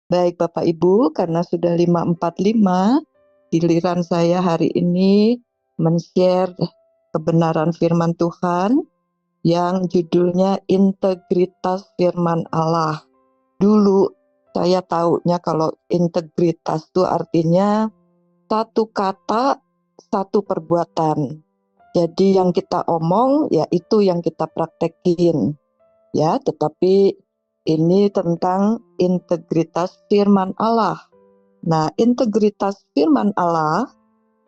Baik Bapak Ibu, karena sudah 5:45, giliran saya hari ini men-share kebenaran firman Tuhan yang judulnya integritas firman Allah. Dulu saya taunya kalau integritas itu artinya satu kata, satu perbuatan. Jadi yang kita omong ya itu yang kita praktekin. Ya, tetapi ini tentang integritas firman Allah. Nah, integritas firman Allah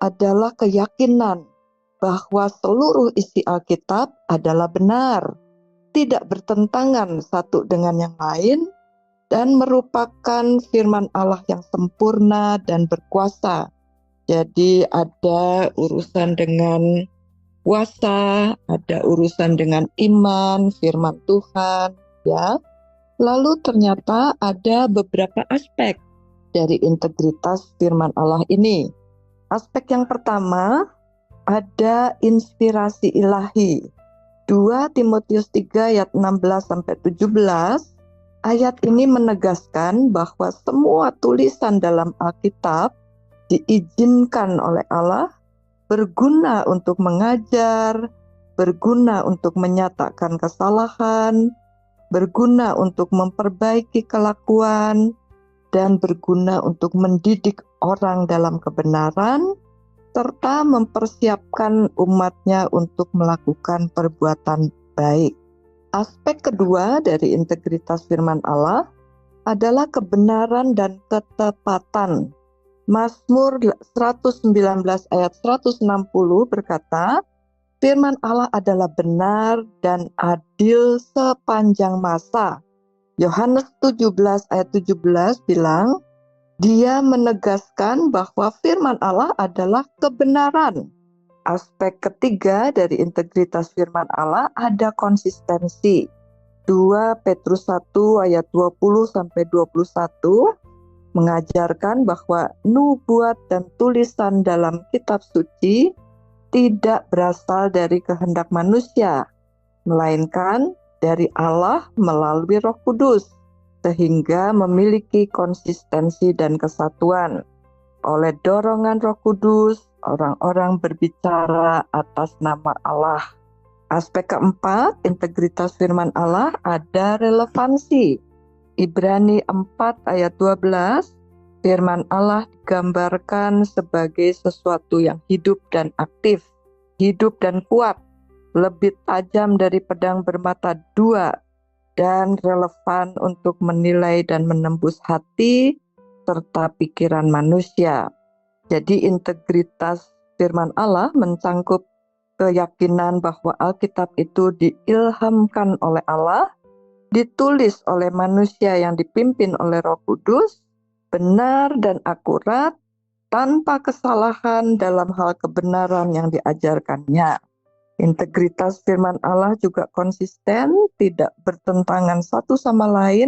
adalah keyakinan bahwa seluruh isi Alkitab adalah benar, tidak bertentangan satu dengan yang lain, dan merupakan firman Allah yang sempurna dan berkuasa. Jadi ada urusan dengan puasa, ada urusan dengan iman, firman Tuhan, ya. Lalu ternyata ada beberapa aspek dari integritas firman Allah ini. Aspek yang pertama, ada inspirasi ilahi. 2 Timotius 3 ayat 16-17, ayat ini menegaskan bahwa semua tulisan dalam Alkitab diizinkan oleh Allah, berguna untuk mengajar, berguna untuk menyatakan kesalahan, berguna untuk memperbaiki kelakuan, dan berguna untuk mendidik orang dalam kebenaran, serta mempersiapkan umatnya untuk melakukan perbuatan baik. Aspek kedua dari integritas firman Allah adalah kebenaran dan ketepatan. Mazmur 119 ayat 160 berkata, firman Allah adalah benar dan adil sepanjang masa. Yohanes 17 ayat 17 bilang, dia menegaskan bahwa firman Allah adalah kebenaran. Aspek ketiga dari integritas firman Allah ada konsistensi. 2 Petrus 1 ayat 20-21 mengajarkan bahwa nubuat dan tulisan dalam kitab suci tidak berasal dari kehendak manusia, melainkan dari Allah melalui Roh Kudus, sehingga memiliki konsistensi dan kesatuan. Oleh dorongan Roh Kudus, orang-orang berbicara atas nama Allah. Aspek keempat, integritas firman Allah ada relevansi. Ibrani 4 ayat 12, firman Allah digambarkan sebagai sesuatu yang hidup dan aktif, hidup dan kuat, lebih tajam dari pedang bermata dua, dan relevan untuk menilai dan menembus hati serta pikiran manusia. Jadi integritas firman Allah mencangkup keyakinan bahwa Alkitab itu diilhamkan oleh Allah, ditulis oleh manusia yang dipimpin oleh Roh Kudus, benar dan akurat, tanpa kesalahan dalam hal kebenaran yang diajarkannya. Integritas firman Allah juga konsisten, tidak bertentangan satu sama lain,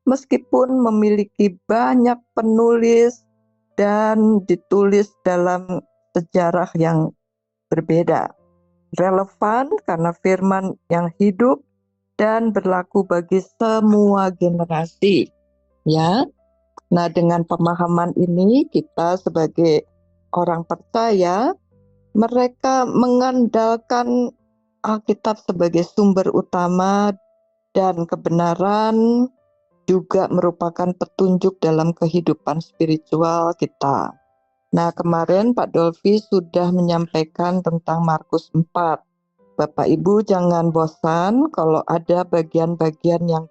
meskipun memiliki banyak penulis dan ditulis dalam sejarah yang berbeda. Relevan karena firman yang hidup dan berlaku bagi semua generasi. Ya, nah dengan pemahaman ini kita sebagai orang percaya, mereka mengandalkan Alkitab sebagai sumber utama dan kebenaran juga merupakan petunjuk dalam kehidupan spiritual kita. Nah, kemarin Pak Dolfi sudah menyampaikan tentang Markus 4. Bapak Ibu jangan bosan kalau ada bagian-bagian yang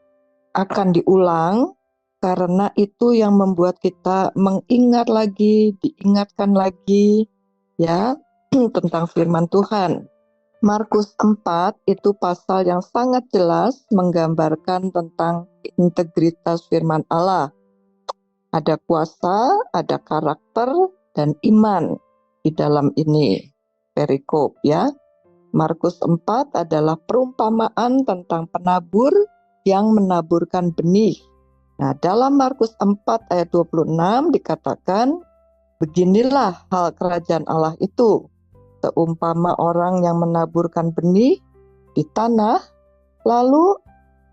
akan diulang, karena itu yang membuat kita mengingat lagi, diingatkan lagi ya tentang firman Tuhan. Markus 4 itu pasal yang sangat jelas menggambarkan tentang integritas firman Allah. Ada kuasa, ada karakter, dan iman di dalam ini perikop ya. Markus 4 adalah perumpamaan tentang penabur yang menaburkan benih. Nah, dalam Markus 4 ayat 26 dikatakan, beginilah hal kerajaan Allah itu, seumpama orang yang menaburkan benih di tanah, lalu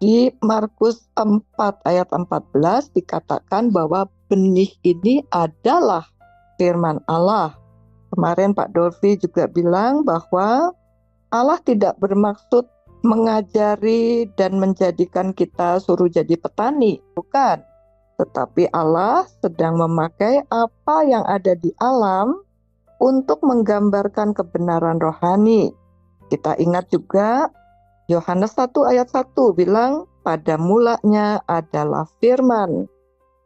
Di Markus 4 ayat 14 dikatakan bahwa benih ini adalah firman Allah. Kemarin Pak Dolfi juga bilang bahwa Allah tidak bermaksud mengajari dan menjadikan kita suruh jadi petani, bukan. Tetapi Allah sedang memakai apa yang ada di alam untuk menggambarkan kebenaran rohani. Kita ingat juga Yohanes 1 ayat 1 bilang, pada mulanya adalah firman.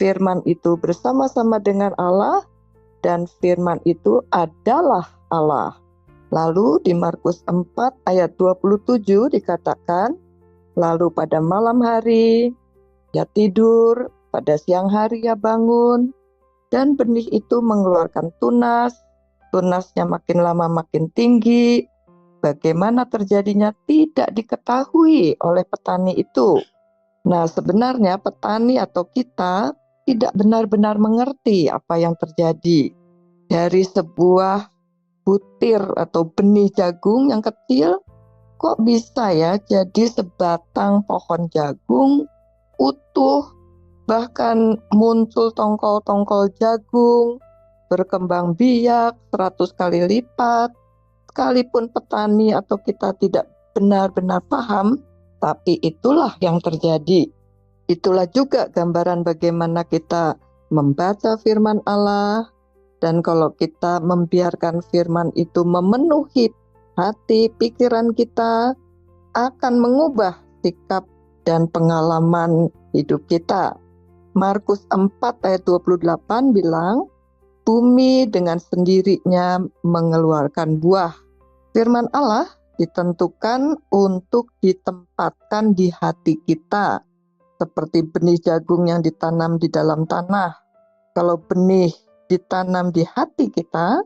Firman itu bersama-sama dengan Allah dan firman itu adalah Allah. Lalu di Markus 4 ayat 27 dikatakan, lalu pada malam hari ia tidur, pada siang hari ia bangun, dan benih itu mengeluarkan tunas, tunasnya makin lama makin tinggi. Bagaimana terjadinya tidak diketahui oleh petani itu. Nah, sebenarnya petani atau kita tidak benar-benar mengerti apa yang terjadi. Dari sebuah butir atau benih jagung yang kecil, kok bisa ya jadi sebatang pohon jagung utuh, bahkan muncul tongkol-tongkol jagung, berkembang biak 100 kali lipat. Sekalipun petani atau kita tidak benar-benar paham, tapi itulah yang terjadi. Itulah juga gambaran bagaimana kita membaca firman Allah, dan kalau kita membiarkan firman itu memenuhi hati, pikiran kita, akan mengubah sikap dan pengalaman hidup kita. Markus 4 ayat 28 bilang, bumi dengan sendirinya mengeluarkan buah. Firman Allah ditentukan untuk ditempatkan di hati kita, seperti benih jagung yang ditanam di dalam tanah. Kalau benih ditanam di hati kita,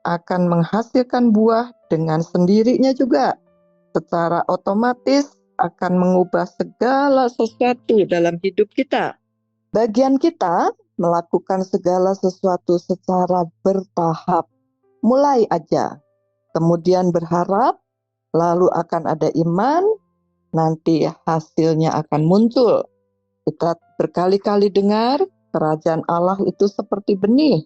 akan menghasilkan buah dengan sendirinya juga. Secara otomatis akan mengubah segala sesuatu dalam hidup kita. Bagian kita melakukan segala sesuatu secara bertahap. Mulai aja, kemudian berharap, lalu akan ada iman, nanti hasilnya akan muncul. Kita berkali-kali dengar, kerajaan Allah itu seperti benih.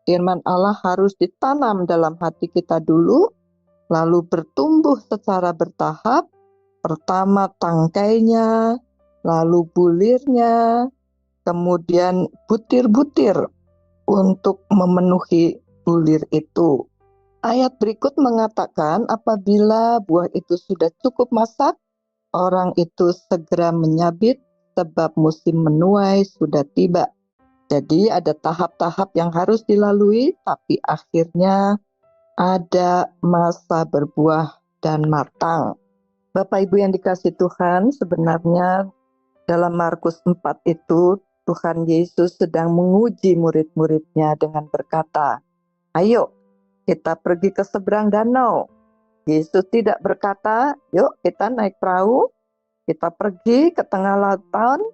Firman Allah harus ditanam dalam hati kita dulu, lalu bertumbuh secara bertahap, pertama tangkainya, lalu bulirnya, kemudian butir-butir untuk memenuhi bulir itu. Ayat berikut mengatakan apabila buah itu sudah cukup masak, orang itu segera menyabit sebab musim menuai sudah tiba. Jadi ada tahap-tahap yang harus dilalui, tapi akhirnya ada masa berbuah dan matang. Bapak Ibu yang dikasihi Tuhan, sebenarnya dalam Markus 4 itu Tuhan Yesus sedang menguji murid-muridnya dengan berkata, ayo kita pergi ke seberang danau. Yesus tidak berkata, yuk kita naik perahu, kita pergi ke tengah lautan,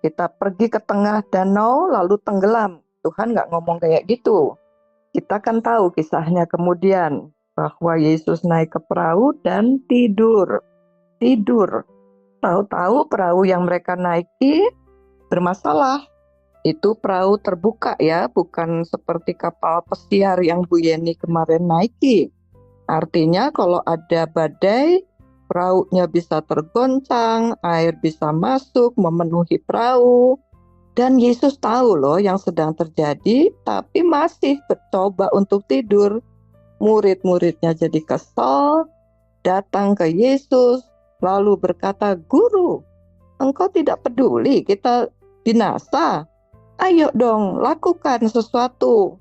kita pergi ke tengah danau lalu tenggelam. Tuhan nggak ngomong kayak gitu. Kita kan tahu kisahnya kemudian, bahwa Yesus naik ke perahu dan tidur. Tahu-tahu perahu yang mereka naiki bermasalah. Itu perahu terbuka ya, bukan seperti kapal pesiar yang Bu Yeni kemarin naiki. Artinya kalau ada badai, perahunya bisa tergoncang, air bisa masuk, memenuhi perahu. Dan Yesus tahu loh yang sedang terjadi, tapi masih mencoba untuk tidur. Murid-muridnya jadi kesal, datang ke Yesus, lalu berkata, Guru, engkau tidak peduli kita binasa? Ayo dong, lakukan sesuatu.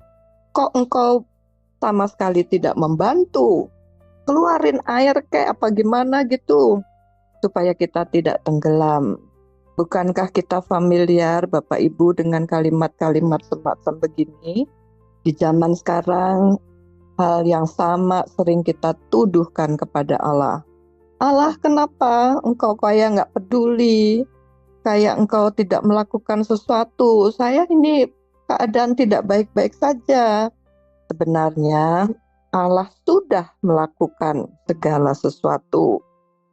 Kok engkau sama sekali tidak membantu? Keluarin air kayak apa gimana gitu, supaya kita tidak tenggelam. Bukankah kita familiar Bapak Ibu dengan kalimat-kalimat semacam begini? Di zaman sekarang, hal yang sama sering kita tuduhkan kepada Allah. Allah, kenapa engkau kayak nggak peduli? Kayak engkau tidak melakukan sesuatu. Saya ini keadaan tidak baik-baik saja. Sebenarnya Allah sudah melakukan segala sesuatu.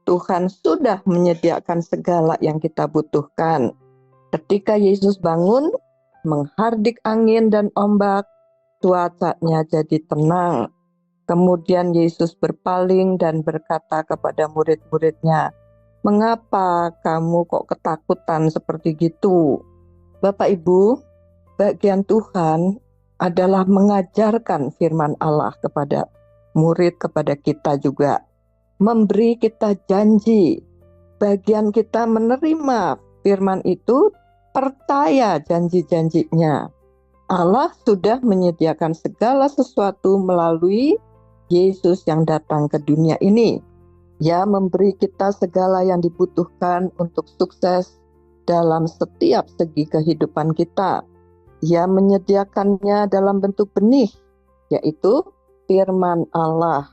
Tuhan sudah menyediakan segala yang kita butuhkan. Ketika Yesus bangun, menghardik angin dan ombak, cuacanya jadi tenang. Kemudian Yesus berpaling dan berkata kepada murid-muridnya, "Mengapa kamu kok ketakutan seperti gitu?" Bapak Ibu, bagian Tuhan adalah mengajarkan firman Allah kepada murid, kepada kita juga. Memberi kita janji. Bagian kita menerima firman itu, percaya janji-janjinya. Allah sudah menyediakan segala sesuatu melalui Yesus yang datang ke dunia ini. Ia memberi kita segala yang dibutuhkan untuk sukses dalam setiap segi kehidupan kita. Ia menyediakannya dalam bentuk benih, yaitu firman Allah.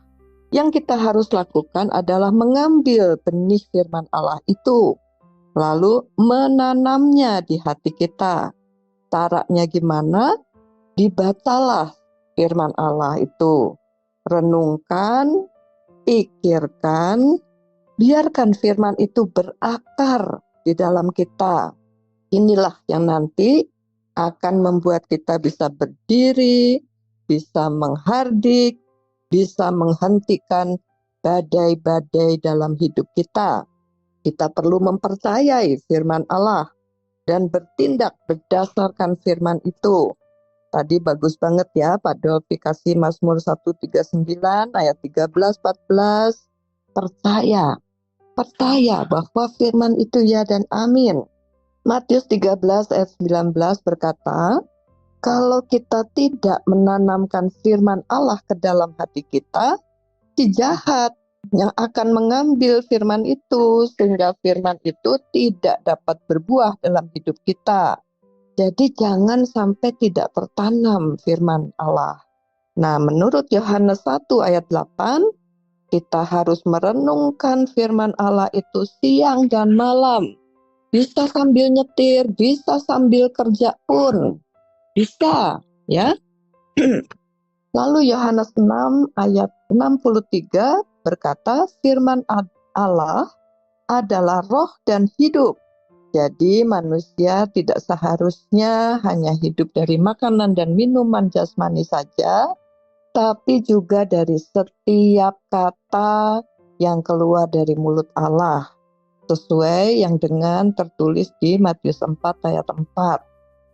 Yang kita harus lakukan adalah mengambil benih firman Allah itu, lalu menanamnya di hati kita. Caranya gimana? Dibacalah firman Allah itu. Renungkan, pikirkan, biarkan firman itu berakar di dalam kita. Inilah yang nanti akan membuat kita bisa berdiri, bisa menghardik, bisa menghentikan badai-badai dalam hidup kita. Kita perlu mempercayai firman Allah dan bertindak berdasarkan firman itu. Tadi bagus banget ya Pak Dolfi kasih Mazmur 139 ayat 13-14. Percaya bahwa firman itu ya dan amin. Matius 13 ayat 19 berkata, kalau kita tidak menanamkan firman Allah ke dalam hati kita, si jahat yang akan mengambil firman itu, sehingga firman itu tidak dapat berbuah dalam hidup kita. Jadi jangan sampai tidak tertanam firman Allah. Nah, menurut Yohanes 1 ayat 8, kita harus merenungkan firman Allah itu siang dan malam. Bisa sambil nyetir, bisa sambil kerja pun. Bisa, ya. Lalu Yohanes 6 ayat 63 berkata, firman Allah adalah roh dan hidup. Jadi manusia tidak seharusnya hanya hidup dari makanan dan minuman jasmani saja, tapi juga dari setiap kata yang keluar dari mulut Allah, sesuai yang dengan tertulis di Matius 4 ayat 4.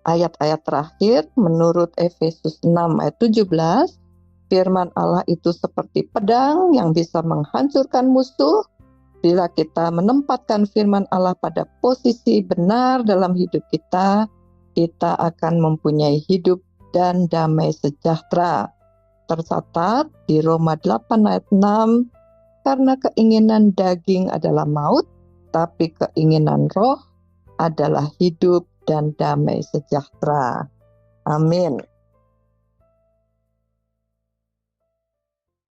Ayat-ayat terakhir menurut Efesus 6 ayat 17, firman Allah itu seperti pedang yang bisa menghancurkan musuh. Bila kita menempatkan firman Allah pada posisi benar dalam hidup kita akan mempunyai hidup dan damai sejahtera. Tercatat di Roma 8 ayat 6, karena keinginan daging adalah maut, tapi keinginan roh adalah hidup dan damai sejahtera. Amin.